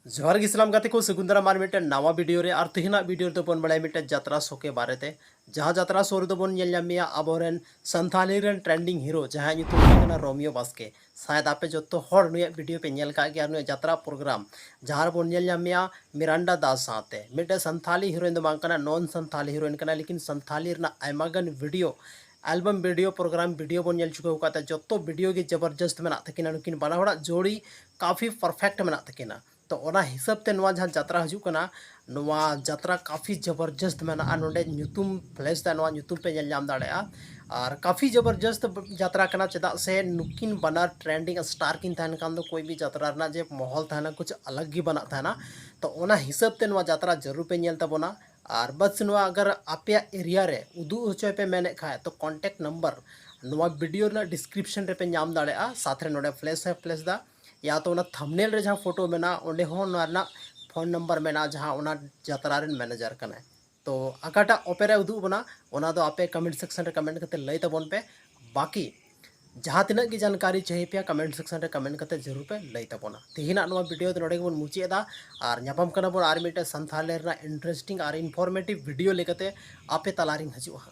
जोहार गी सलाम गाते को सगुंदरा मार मिटे नवा वीडियो रे और तिहिना वीडियो तो बन बड़ाई मिटे यात्रा शो के बारे ते जहां यात्रा शो रे बन नेल नामिया अबोरेन संथाली रेन ट्रेंडिंग हीरो जहां ᱧᱩᱛᱩᱢ ᱠᱟᱱᱟ रोमियो बास्के शायद आपे जो हर नुया वीडियो पे नेल का गया नुया यात्रा प्रोग्राम जहां बन नेल नामिया मिरांडा दास साथे मिटे संथाली हीरोइन दो बांग कना नॉन संथाली हीरोइन कना लेकिन संथाली रना आयमागन video album video program video बन नेल चुके होका जो वीडियो के जबरदस्त मेना तकिना नुकिन बाना हड़ा जोड़ी काफ़ी परफेक्ट मेना तकिना तो ओना हिसाब ते नवा जहां यात्रा हजू कना नवा यात्रा काफ़ी जबरदस्त मेना नोडे ᱧᱩᱛᱩᱢ फ्लैश दा नवा ᱧᱩᱛᱩम पे नेल नाम दाड़ेया और काफ़ी जबरदस्त यात्रा कना चेदा से नुकिन बना ट्रेंडिंग स्टार किन तहन कान दो कोई भी यात्रा रना जे माहौल तहना कुछ अलग ही बना था तो ओना हिसाब ते नवा यात्रा जरूर पे नेल तबोना और बस नवा अगर आपे एरिया रे उदू होचो पे मेने खाए तो कांटेक्ट नंबर नवा वीडियो ना डिस्क्रिप्शन रे पे नाम दाड़ेया साथ रे नोडे फ्लैश दा या तो थंबनेल रे जहां फोटो मेना ओंडे हो ना फोन नंबर मेना जहां ओना यात्रा रेन मैनेजर कना तो अकाटा ओपेरे उदू बना ओना दो आपे कमेंट सेक्शन रे कमेंट करते लई तबन पे बाकी जहां तिना की जानकारी चाहिए पे कमेंट सेक्शन रे कमेंट करते जरूर पे लई तबना तिहिना नवा वीडियो तो नोडे बन मुचेदा और ᱧᱟᱯᱟᱢ कना बन आर मिटे संथाले रेना इंटरेस्टिंग और इनफॉर्मेटिव वीडियो लेकते आपे तलारिंग हजुआ।